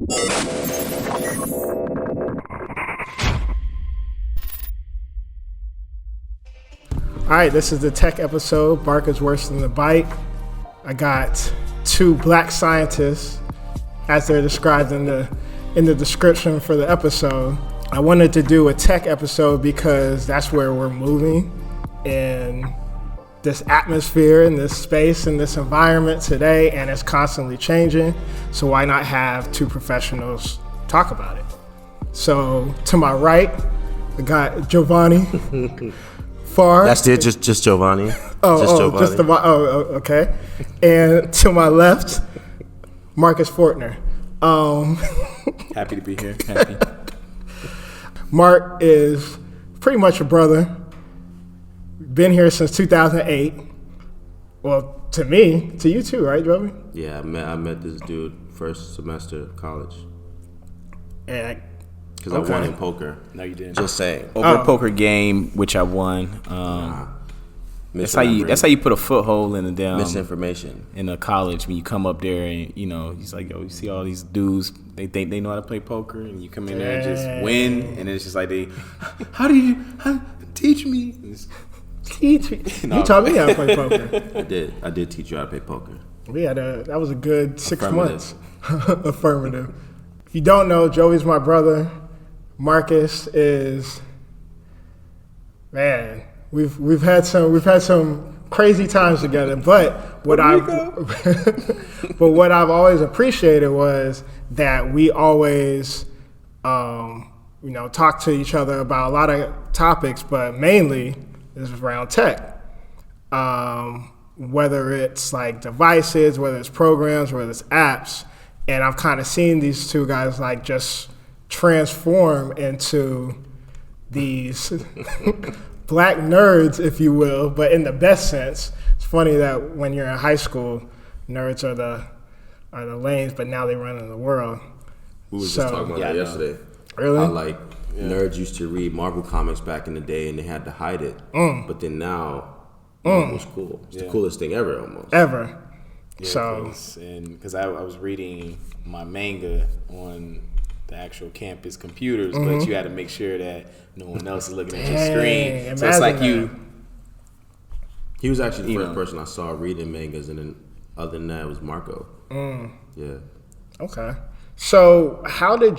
All right, this is the tech episode. Bark is worse than the Byte. I got two black scientists, as they're described in the description for the episode. I wanted to do a tech episode because that's where we're moving in this atmosphere, in this space, in this environment today, and it's constantly changing. So why not have two professionals talk about it? So to my right, I got Giovanni. Far. That's it, just Giovanni. Giovanni. Okay. And to my left, Marcus Fortner. Happy to be here. Happy. Mark is pretty much a brother. Been here since 2008. Well, to me, to you too, right, Joey? Yeah, I met this dude first semester of college. And because I won in poker. No, you didn't. Just saying. Over a poker game, which I won. That's how you put a foothold in the damn misinformation in a college when you come up there and he's like, yo, you see all these dudes, they think they know how to play poker, and you come in there and just win, and it's just like how teach me? Teach me. You taught me how to play poker. I did teach you how to play poker. That was a good 6 months. Affirmative. If you don't know, Joey's my brother. Marcus is, man, we've had some crazy times together, but what I've always appreciated was that we always talk to each other about a lot of topics, but mainly this is around tech. Whether it's like devices, whether it's programs, whether it's apps, and I've kind of seen these two guys like just transform into these black nerds, if you will, but in the best sense. It's funny that when you're in high school, nerds are the lanes, but now they run in the world. We were just talking about that yesterday. Really? How nerds used to read Marvel comics back in the day, and they had to hide it. But then now, Marvel's cool. It's the coolest thing ever, almost. Ever. Yeah, because I was reading my manga on the actual campus computers, but you had to make sure that no one else is looking at your screen. So it's like He was actually the first person I saw reading mangas, and then other than that, it was Marco. Yeah. Okay. So how did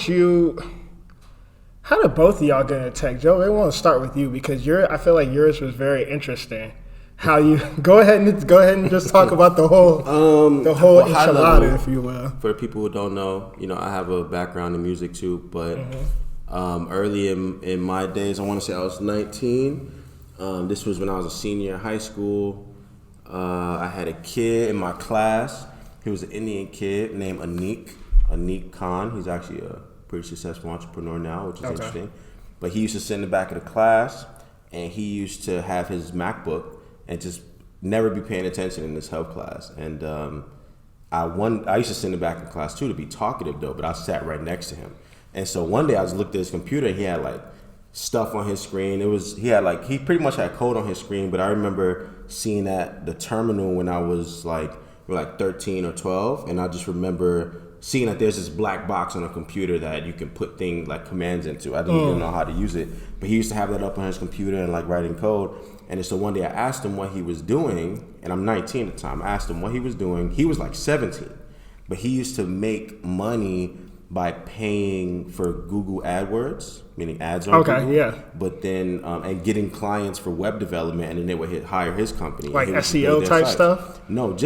both of y'all get into tech? Joe, I want to start with you because I feel like yours was very interesting. How you go ahead and just talk about the whole enchilada, if you will. For the people who don't know, I have a background in music too, but early in my days, I want to say I was 19. This was when I was a senior in high school. I had a kid in my class. He was an Indian kid named Anik Khan. He's actually a pretty successful entrepreneur now, which is interesting. But he used to sit in the back of the class, and he used to have his MacBook and just never be paying attention in this health class. And I used to sit in the back of the class too to be talkative though, but I sat right next to him. And so one day I just looked at his computer, and he had like stuff on his screen. He pretty much had code on his screen, but I remember seeing at the terminal when I was like 13 or 12, and I just remember seeing that there's this black box on a computer that you can put things like commands into. I didn't even know how to use it, but he used to have that up on his computer and like writing code. And so one day I asked him what he was doing, and I'm 19 at the time. I asked him what he was doing. He was like 17, but he used to make money by paying for Google AdWords, meaning ads on Google. Yeah. But then and getting clients for web development, and then they would hire his company. Like SEO type stuff? No,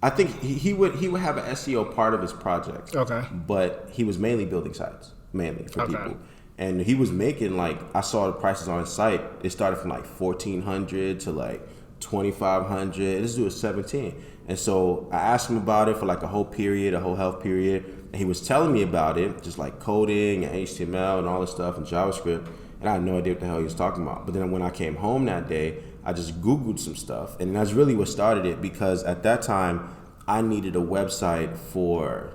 I think he would have an SEO part of his project. Okay. But he was mainly building sites, for people. And he was making I saw the prices on his site. It started from $1,400 to $2,500. This dude was 17. And so I asked him about it for a whole health period. And he was telling me about it, just coding and HTML and all this stuff and JavaScript. And I had no idea what the hell he was talking about. But then when I came home that day, I just Googled some stuff. And that's really what started it, because at that time, I needed a website for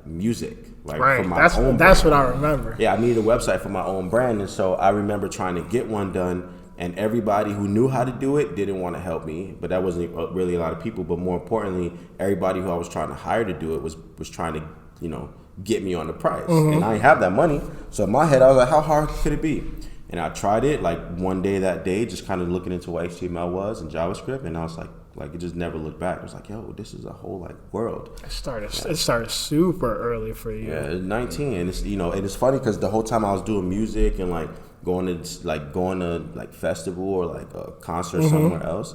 music. Right. For my own that's brand. What I remember. Yeah, I needed a website for my own brand. And so I remember trying to get one done, and everybody who knew how to do it didn't want to help me. But that wasn't really a lot of people. But more importantly, everybody who I was trying to hire to do it was trying to, get me on the price. And I didn't have that money. So in my head, I was like, how hard could it be? And I tried it like one day that day, just kind of looking into what HTML was and JavaScript. And I was like it just never looked back. It was like, yo, this is a whole like world. It started super early for you. Yeah, 19. And it's, and it's funny because the whole time I was doing music and like going to festival or like a concert somewhere else,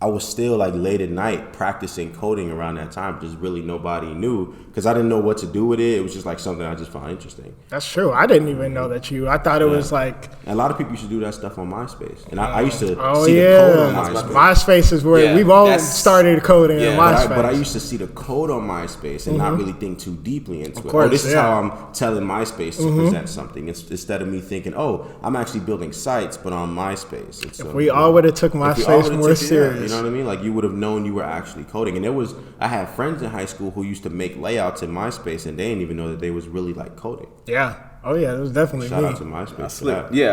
I was still like late at night practicing coding around that time. Just really nobody knew because I didn't know what to do with it. It was just like something I just found interesting. That's true. I didn't even know that I thought it was like. And a lot of people used to do that stuff on MySpace. And I used to see the code on MySpace. MySpace is where we've all started coding in MySpace. But I used to see the code on MySpace and not really think too deeply into course, it. This is how I'm telling MySpace to present something. Instead of me thinking, I'm actually building sites, but on MySpace. And so, if we all would have took MySpace more serious. You know what I mean? Like you would have known you were actually coding. And I had friends in high school who used to make layouts in MySpace and they didn't even know that they was really like coding. Yeah. Oh yeah, it was definitely Shout me. out to MySpace.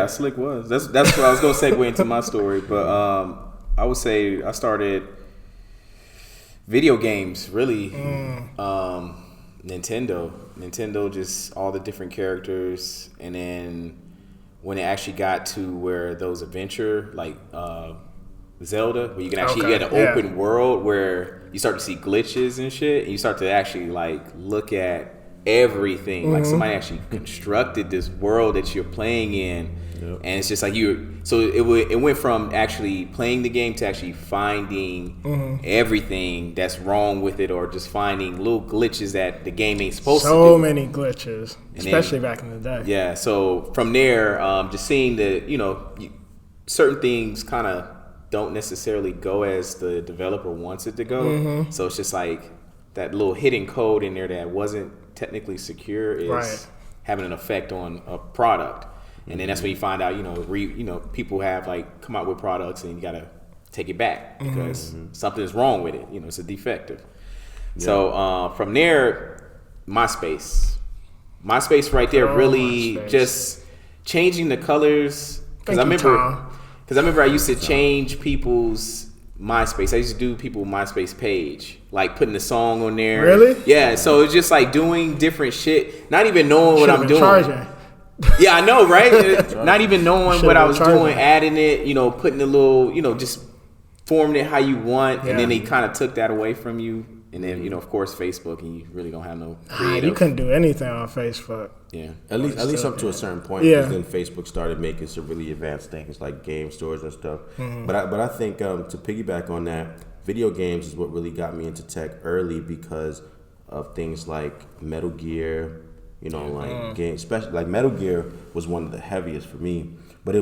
Slick was. That's what I was gonna segue into my story. But I would say I started video games really. Nintendo, just all the different characters, and then when it actually got to where those adventure like Zelda, where you can actually get an open world where you start to see glitches and shit, and you start to actually like look at everything. Like somebody actually constructed this world that you're playing in, and it's just like it went from actually playing the game to actually finding everything that's wrong with it, or just finding little glitches that the game ain't supposed to do. So many glitches, especially back in the day. Yeah, so from there, just seeing certain things kind of don't necessarily go as the developer wants it to go. So it's just like that little hidden code in there that wasn't technically secure is having an effect on a product. And then that's when you find out, people have like come out with products and you got to take it back because something is wrong with it. It's a defective. Yeah. So from there, MySpace right there really just changing the colors. Because I remember I used to change people's MySpace. I used to do people's MySpace page, like putting the song on there. Really? Yeah. So it's just like doing different shit, not even knowing what I'm doing. Charging. Yeah, I know, right? Not even knowing what I was doing, adding it, putting the little, just forming it how you want, and then they kind of took that away from you. And then, of course, Facebook, and you really don't have no creative. You couldn't do anything on Facebook. Yeah, at least up to a certain point. Yeah. Then Facebook started making some really advanced things like game stores and stuff. But I think to piggyback on that, video games is what really got me into tech early because of things like Metal Gear. Like games, especially like Metal Gear was one of the heaviest for me. But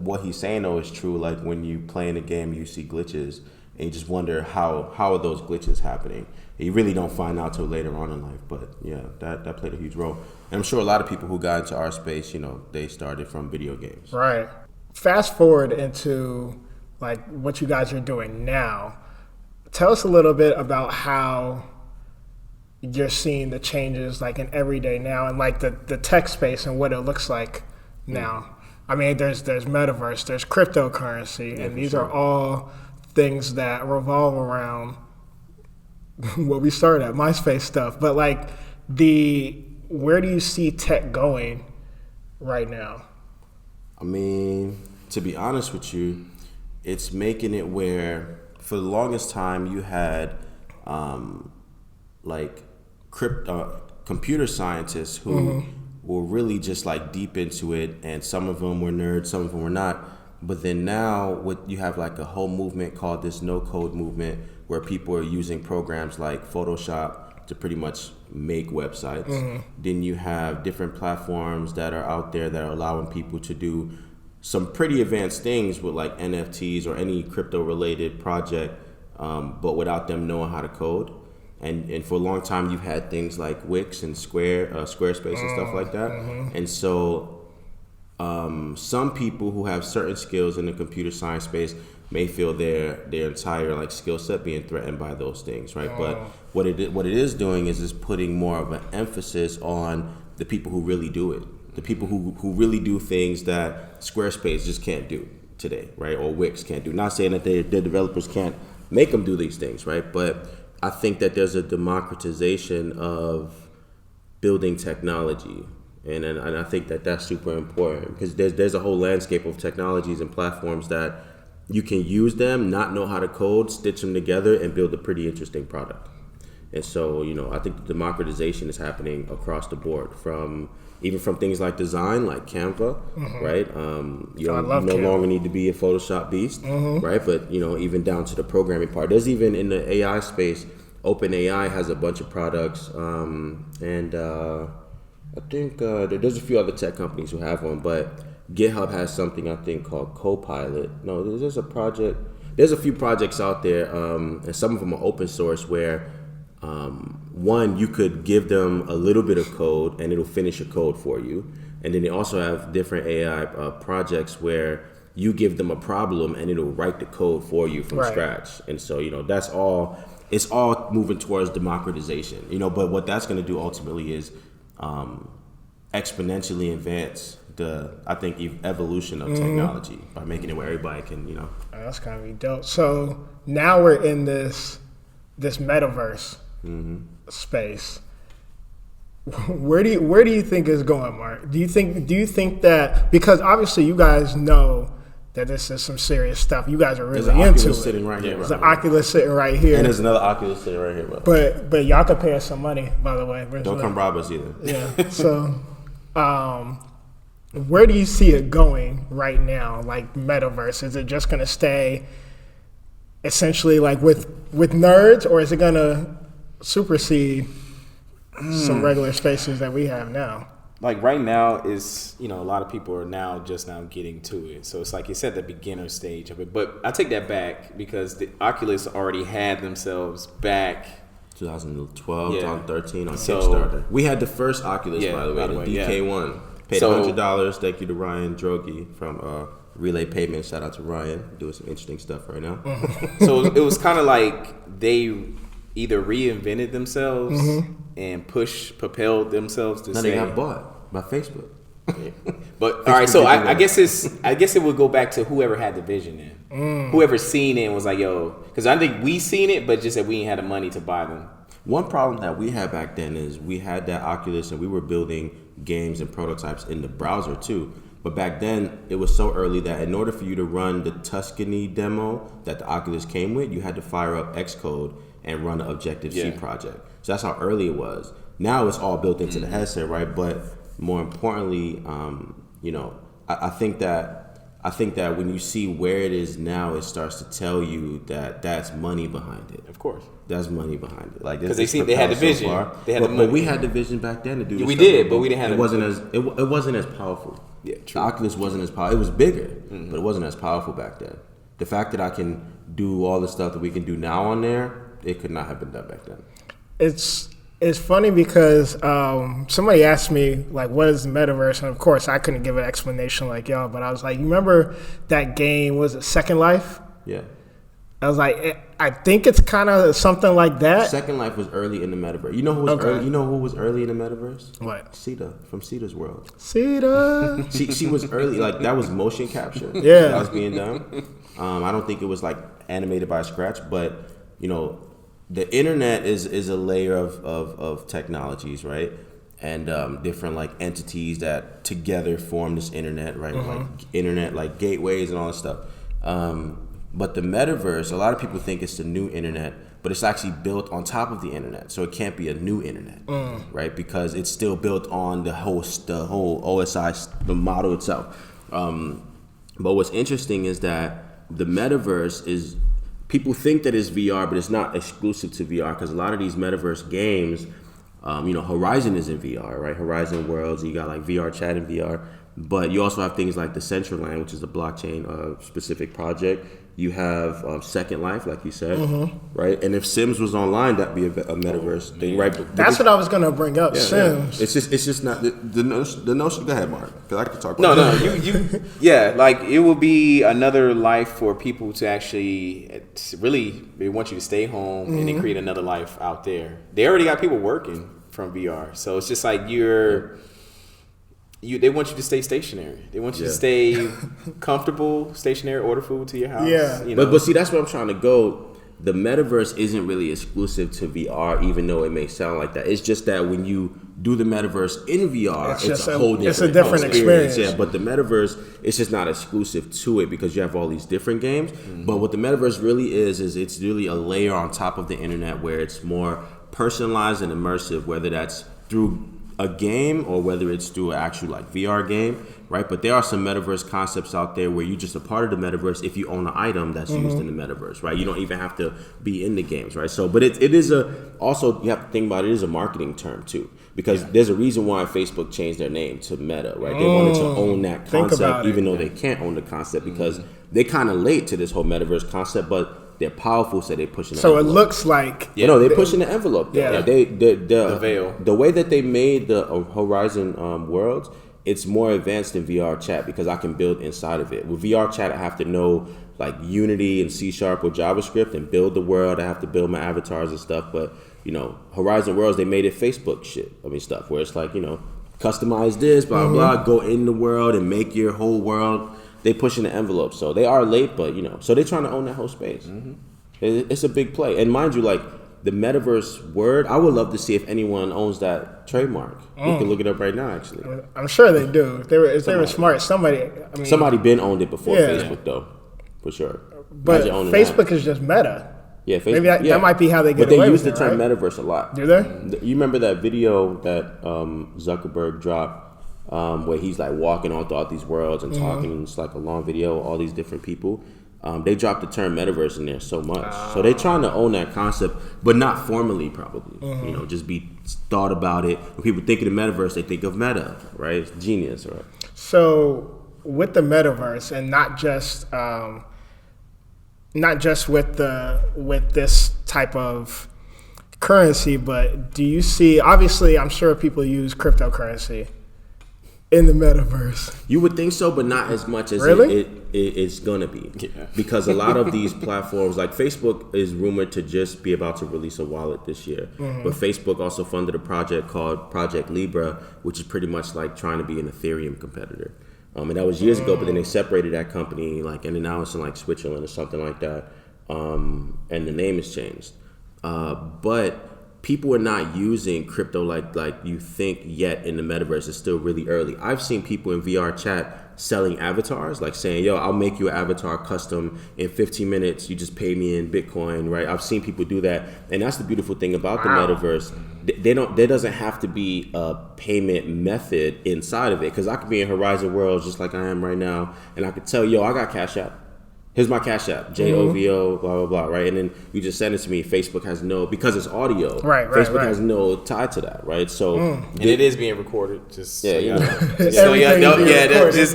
what he's saying though is true. Like when you play in a game, you see glitches. And you just wonder how are those glitches happening? And you really don't find out till later on in life. But yeah, that played a huge role. And I'm sure a lot of people who got into our space, they started from video games. Right. Fast forward into like what you guys are doing now. Tell us a little bit about how you're seeing the changes like in everyday now and like the tech space and what it looks like now. I mean, there's metaverse, there's cryptocurrency, and these are all things that revolve around what we started at, MySpace stuff. But like where do you see tech going right now? I mean, to be honest with you, it's making it where for the longest time you had like computer scientists who were really just like deep into it, and some of them were nerds, some of them were not. But then now you have like a whole movement called this no-code movement where people are using programs like Photoshop to pretty much make websites. Then you have different platforms that are out there that are allowing people to do some pretty advanced things with like NFTs or any crypto-related project, but without them knowing how to code. And for a long time, you've had things like Wix and Squarespace and stuff like that. And so some people who have certain skills in the computer science space may feel their entire like skill set being threatened by those things, right? But what it is doing is putting more of an emphasis on the people who really do it, the people who really do things that Squarespace just can't do today, right? Or Wix can't do. Not saying that their developers can't make them do these things, right? But I think that there's a democratization of building technology. And I think that that's super important because there's a whole landscape of technologies and platforms that you can use them, not know how to code, stitch them together, and build a pretty interesting product. And so, I think the democratization is happening across the board, even from things like design, like Canva, right? You no longer need to be a Photoshop beast, right? But, even down to the programming part. There's even in the AI space, OpenAI has a bunch of products, and I think there's a few other tech companies who have one, but GitHub has something I think called Copilot. No, there's a project. There's a few projects out there, and some of them are open source where one, you could give them a little bit of code and it'll finish your code for you. And then they also have different AI projects where you give them a problem and it'll write the code for you from scratch. And so, that's all. It's all moving towards democratization. But what that's going to do ultimately is exponentially advance I think evolution of technology by making it where everybody can, That's gonna be dope. So now we're in this metaverse space. Where do you think it's going, Mark? Do you think that, because obviously you guys know that this is some serious stuff. You guys are really into it. There's an Oculus sitting right here. There's an Oculus sitting right here. And there's another Oculus sitting right here, bro. But y'all can pay us some money, by the way. Don't come rob us either. Yeah. So, where do you see it going right now? Like metaverse, is it just going to stay essentially like with nerds, or is it going to supersede some regular spaces that we have now? Like right now is, a lot of people are just now getting to it. So it's like it's at the beginner stage of it. But I take that back because the Oculus already had themselves back 2012, 2013 on Kickstarter. We had the first Oculus, by the way, the DK1. Paid $100. Thank you to Ryan Drogi from Relay Payment. Shout out to Ryan, doing some interesting stuff right now. So it was kind of like they either reinvented themselves and propelled themselves to they got bought by Facebook. But all right, so I guess it would go back to whoever had the vision in. Whoever seen it and was like, yo, because I think we seen it, but just that we ain't had the money to buy them. One problem that we had back then is we had that Oculus and we were building games and prototypes in the browser too. But back then, it was so early that in order for you to run the Tuscany demo that the Oculus came with, you had to fire up Xcode and run an Objective-C project. So that's how early it was. Now it's all built into the headset, right? But more importantly, I think that when you see where it is now, it starts to tell you that that's money behind it. Of course, that's money behind it. Like because they had the vision. But we had the vision back then to do. We did, but we didn't have. It wasn't as powerful. Yeah, true. The Oculus wasn't as powerful. It was bigger, but it wasn't as powerful back then. The fact that I can do all the stuff that we can do now on there, it could not have been done back then. It's funny because somebody asked me, like, what is the metaverse? And, of course, I couldn't give an explanation like y'all, but I was like, you remember that game, was it Second Life? Yeah. I was like, I think it's kind of something like that. Second Life was early in the metaverse. You know who was early? You know who was early in the metaverse? What? Sita from Sita's World. Sita. she was early. Like that was motion capture. Yeah. That was being done. I don't think it was like animated by scratch, but the internet is a layer of technologies, right? And different like entities that together form this internet, right? Like internet, like gateways and all this stuff. But the metaverse, a lot of people think it's the new internet, but it's actually built on top of the internet. So it can't be a new internet, right? Because it's still built on the whole OSI, the model itself. But what's interesting is that the metaverse is, people think that it's VR, but it's not exclusive to VR because a lot of these metaverse games, Horizon is in VR, right? Horizon Worlds, you got like VR chat in VR. But you also have things like the Decentraland, which is a blockchain specific project. You have Second Life, like you said, right? And if Sims was online, that'd be a metaverse thing, right? That's what I was gonna bring up. Sims. Yeah. It's just not the notion. Go ahead, Mark, because I could talk. You like it will be another life for people to actually really. They want you to stay home and then create another life out there. They already got people working from VR, so it's just like they want you to stay stationary. They want you to stay comfortable, stationary, order food to your house. Yeah. But see, that's where I'm trying to go. the metaverse isn't really exclusive to VR, even though it may sound like that. It's just that when you do the metaverse in VR, it's a whole different, it's a different experience. Yeah, but the metaverse, it's just not exclusive to it because you have all these different games. But what the metaverse really is it's really a layer on top of the internet where it's more personalized and immersive, whether that's through a game or whether it's through an actual like VR game, right? But there are some metaverse concepts out there where you're just a part of the metaverse if you own an item that's used in the metaverse, right? You don't even have to be in the games, right? So, but it is also you have to think about it is a marketing term too, because there's a reason why Facebook changed their name to Meta, right? They wanted to own that concept, even though they can't own the concept because they're kind of late to this whole metaverse concept, but they're powerful, so they're pushing the envelope. So it looks like... they're pushing the envelope. Yeah. Like the veil. The way that they made the Horizon worlds, it's more advanced than VR chat because I can build inside of it. With VR chat, I have to know like Unity and C# or JavaScript and build the world. I have to build my avatars and stuff. But, Horizon Worlds, they made it Facebook stuff where it's like, customize this, blah, blah, go in the world and make your whole world. They pushing the envelope, so they are late, but so they're trying to own that whole space. It's a big play, and mind you, like the metaverse word, I would love to see if anyone owns that trademark. You can look it up right now, actually. I'm sure they do. If they were smart, somebody been owned it before Facebook, though, for sure. But Facebook is just Meta. Yeah, Facebook. Maybe that might be how they get away with it. But they use the term metaverse a lot. Do they? You remember that video that Zuckerberg dropped? Where he's like walking all throughout these worlds and talking, and it's like a long video, all these different people. They dropped the term metaverse in there so much. So they're trying to own that concept, but not formally probably. Just be thought about it. When people think of the metaverse, they think of Meta, right? It's genius, right? So with the metaverse, and not just with this type of currency, but do you see, obviously I'm sure people use cryptocurrency in the metaverse. You would think so, but not as much as it's gonna be. Because a lot of these platforms, like Facebook is rumored to just be about to release a wallet this year. But Facebook also funded a project called Project Libra, which is pretty much like trying to be an Ethereum competitor. And that was years ago, but then they separated that company, and then now it's in like Switzerland or something like that. And the name has changed. But people are not using crypto like you think yet in the metaverse. It's still really early. I've seen people in VR chat selling avatars, like saying, yo, I'll make you an avatar custom in 15 minutes. You just pay me in Bitcoin, right? I've seen people do that. And that's the beautiful thing about the metaverse. There doesn't have to be a payment method inside of it. Because I could be in Horizon Worlds just like I am right now. And I could tell, yo, I got Cash App. Here's my Cash App, JOVO, blah, blah, blah, right? And then you just send it to me. Facebook has because it's audio. Facebook has no tie to that, right? So, and it is being recorded. Just just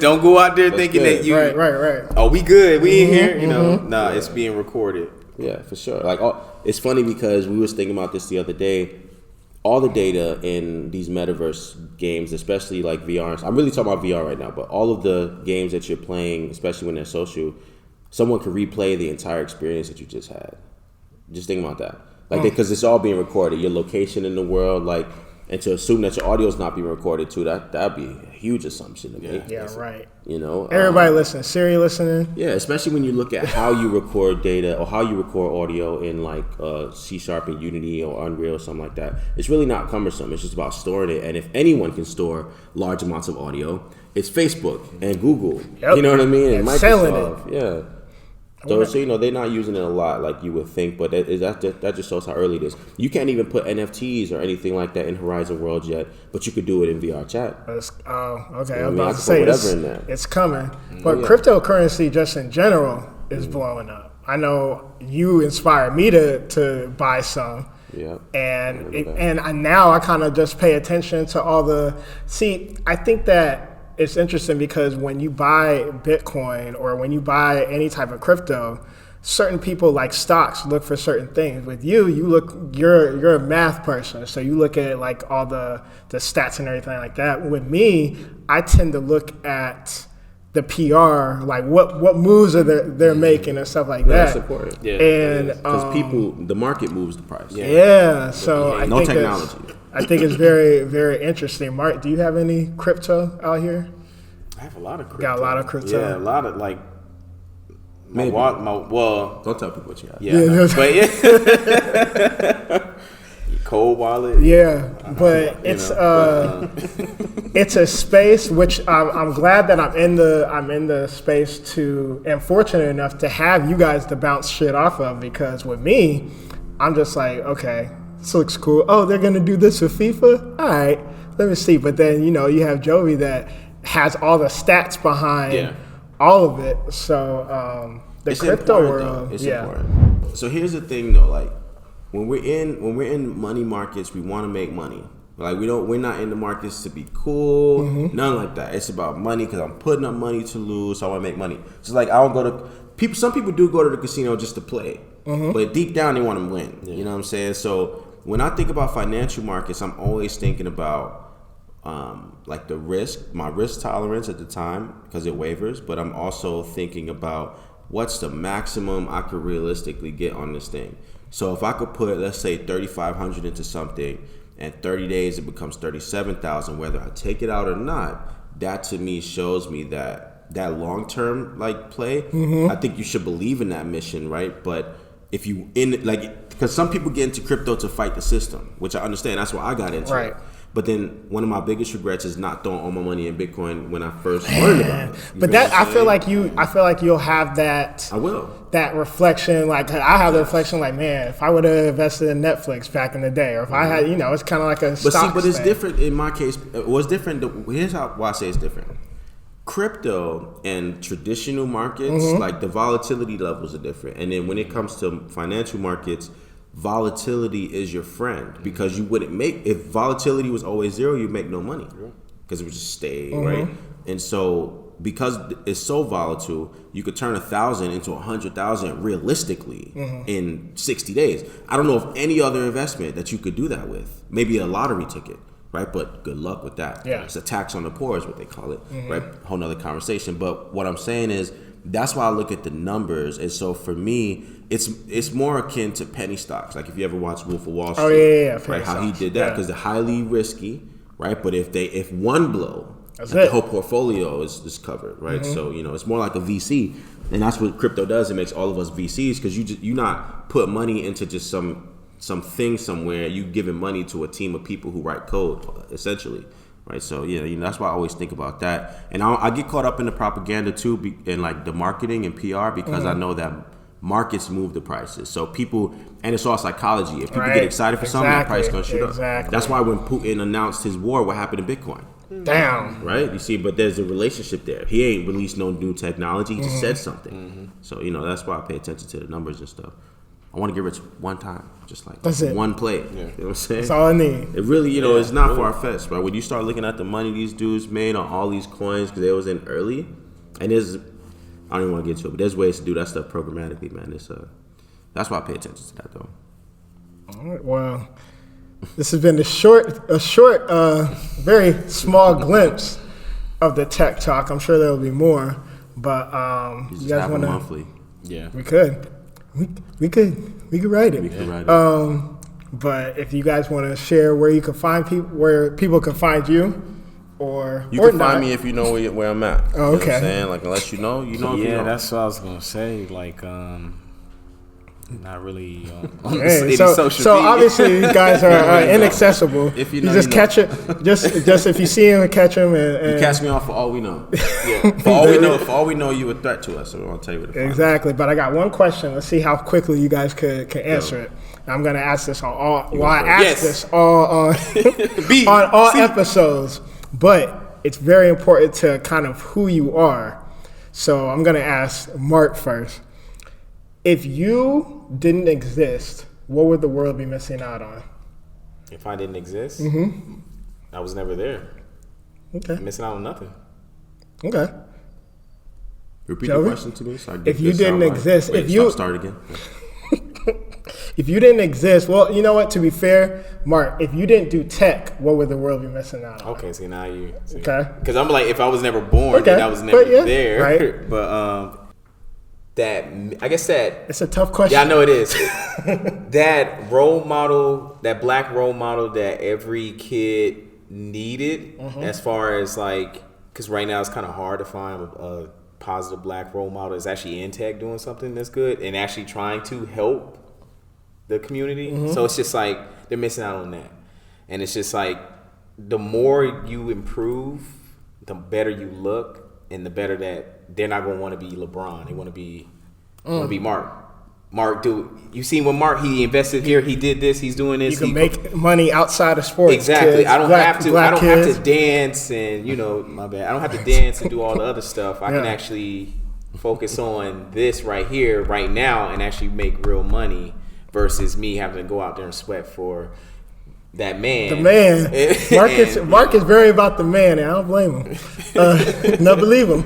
don't go out there thinking that you, right. Oh, we good, we in here, Nah, it's being recorded. Yeah, for sure. Like, it's funny because we was thinking about this the other day. All the data in these metaverse games, especially like VR, I'm really talking about VR right now, but all of the games that you're playing, especially when they're social, someone could replay the entire experience that you just had. Just think about that. Like, because it's all being recorded. Your location in the world, and to assume that your audio is not being recorded too, that'd be a huge assumption to make. Yeah, right. Everybody listening. Siri listening. Yeah, especially when you look at how you record data or how you record audio in like C# and Unity or Unreal or something like that. It's really not cumbersome. It's just about storing it. And if anyone can store large amounts of audio, it's Facebook and Google. Yep. You know what I mean? And Microsoft. Selling it. Yeah. So they're not using it a lot like you would think, but that just shows how early it is. You can't even put NFTs or anything like that in Horizon Worlds yet, but you could do it in VR chat. Okay. I'm about to say it's coming. But cryptocurrency just in general is blowing up. I know you inspired me to buy some. Yeah. And now I kind of just pay attention to all the... See, I think that it's interesting because when you buy Bitcoin or when you buy any type of crypto, certain people like stocks look for certain things. With you're a math person, so you look at like all the stats and everything like that. With me, I tend to look at the PR, like what moves are they're making and stuff like that. That's important. Yeah, and because the market moves the price. Yeah. So I no think technology. I think it's very, very interesting. Mark, do you have any crypto out here? I have a lot of crypto. Got a lot of crypto? Yeah, a lot of Maybe. Well, don't tell people what you have. yeah, no, but yeah. Cold wallet. Yeah, but it's it's a space which I'm glad that I'm in the space to, and fortunate enough to have you guys to bounce shit off of, because with me, I'm just like, okay, this looks cool. Oh, they're gonna do this with FIFA? All right, let me see. But then you have Jovi that has all the stats behind all of it. So the it's crypto important, world, it's important. So here's the thing though, like when we're in money markets, we want to make money. Like we're not in the markets to be cool, none like that. It's about money because I'm putting up money to lose, so I want to make money. So like I don't go to people. Some people do go to the casino just to play, but deep down they want to win. You know what I'm saying? So when I think about financial markets, I'm always thinking about like the risk, my risk tolerance at the time, because it wavers. But I'm also thinking about what's the maximum I could realistically get on this thing. So if I could put, let's say, $3,500 into something, and 30 days it becomes $37,000, whether I take it out or not, that to me shows me that long-term like play. I think you should believe in that mission, right? But if you because some people get into crypto to fight the system, which I understand. That's why I got into it. But then one of my biggest regrets is not throwing all my money in Bitcoin when I first learned about it. But that I feel like you'll have that. I will. That reflection, like I have the reflection, like, man, if I would have invested in Netflix back in the day, or if I had, it's kind of like a stock. But it's different in my case. What's different? Here's why I say it's different. Crypto and traditional markets, like the volatility levels are different, and then when it comes to financial markets, volatility is your friend, because you wouldn't make, if volatility was always zero, you'd make no money because it would just stay, right? And so because it's so volatile, you could turn 1,000 into 100,000 realistically in 60 days. I don't know of any other investment that you could do that with. Maybe a lottery ticket, right? But good luck with that. Yeah. It's a tax on the poor is what they call it, right? Whole nother conversation. But what I'm saying is, that's why I look at the numbers. And so for me, it's more akin to penny stocks. Like if you ever watch Wolf of Wall Street, right? How he did that, because they're highly risky, right? But if one blow, the whole portfolio is covered, right? So it's more like a VC, and that's what crypto does. It makes all of us VCs, because you not put money into just some thing somewhere. You giving money to a team of people who write code, essentially. Right, so that's why I always think about that, and I get caught up in the propaganda too, and like the marketing and PR, because I know that markets move the prices. So people, and it's all psychology. If people get excited for something, the price gonna shoot up. That's why when Putin announced his war, what happened to Bitcoin? Down. Right, you see, but there's a relationship there. He ain't released no new technology. He just said something. So that's why I pay attention to the numbers and stuff. I want to get rich one time, just like one play. You know what I'm saying? That's all I need. It really, it's not far-fetched, right? When you start looking at the money these dudes made on all these coins, because they was in early, and I don't even want to get to it, but there's ways to do that stuff programmatically, man. That's why I pay attention to that, though. All right, well, this has been a short, very small glimpse of the tech talk. I'm sure there will be more, but you guys want to monthly? Yeah, we could. We could write it. We could write it. But if you guys want to share where you can find people, where people can find you, or you can find me if you know where I'm at. Oh, okay. You know what I'm saying? Like, unless you know. Yeah, that's what I was gonna say. Like, not really on hey, any social so media. Obviously you guys are inaccessible. If you just catch it, just if you see him, catch him, and you catch me off for all we know. Yeah, for all we know, you a threat to us. So we want to tell you what. Exactly. But I got one question. Let's see how quickly you guys can answer it. I'm gonna ask this on all. Well, I asked this all on on all episodes, but it's very important to kind of who you are. So I'm gonna ask Mark first. If you didn't exist, what would the world be missing out on? If I didn't exist, I was never there. Okay. Missing out on nothing. Okay. Repeat the question to me. So if you didn't exist, start again. If you didn't exist, well, you know what? To be fair, Mark, if you didn't do tech, what would the world be missing out on? Okay, see now you. See. Okay. Because I'm like, if I was never born, then I was never there. Right. But I guess it's a tough question. Yeah, I know it is. That role model, that black role model that every kid needed, as far as like, because right now it's kind of hard to find positive black role model is actually in tech doing something that's good and actually trying to help the community. So it's just like they're missing out on that. And it's just like the more you improve, the better you look, and the better that they're not going to want to be LeBron. They want to be Mark. Mark, you seen when Mark, he invested here, he did this, he's doing this. You can make money outside of sports. Exactly. Kids, I don't have kids. to dance and, my bad. I don't have to dance and do all the other stuff. I can actually focus on this right here, right now, and actually make real money versus me having to go out there and sweat for that man. The man. Mark is very about the man, and I don't blame him. No, believe him.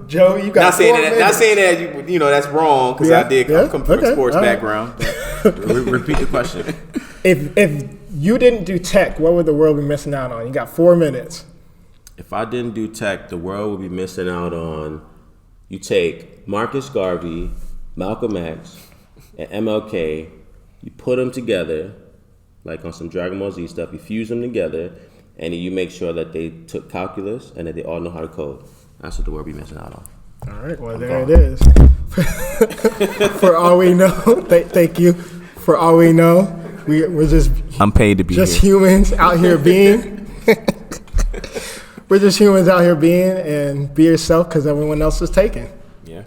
Joe, you got not saying that you that's wrong, because I did come from a sports background. Repeat the question. If you didn't do tech, what would the world be missing out on? You got 4 minutes. If I didn't do tech, the world would be missing out on, you take Marcus Garvey, Malcolm X, and MLK, you put them together, like on some Dragon Ball Z stuff, you fuse them together, and you make sure that they took calculus and that they all know how to code. That's what the world be missing out on. All right, well, there it is. For all we know, thank you. For all we know, we're just... I'm paid to be just here. Humans out here being. We're just humans out here being, and be yourself because everyone else is taken. Yeah.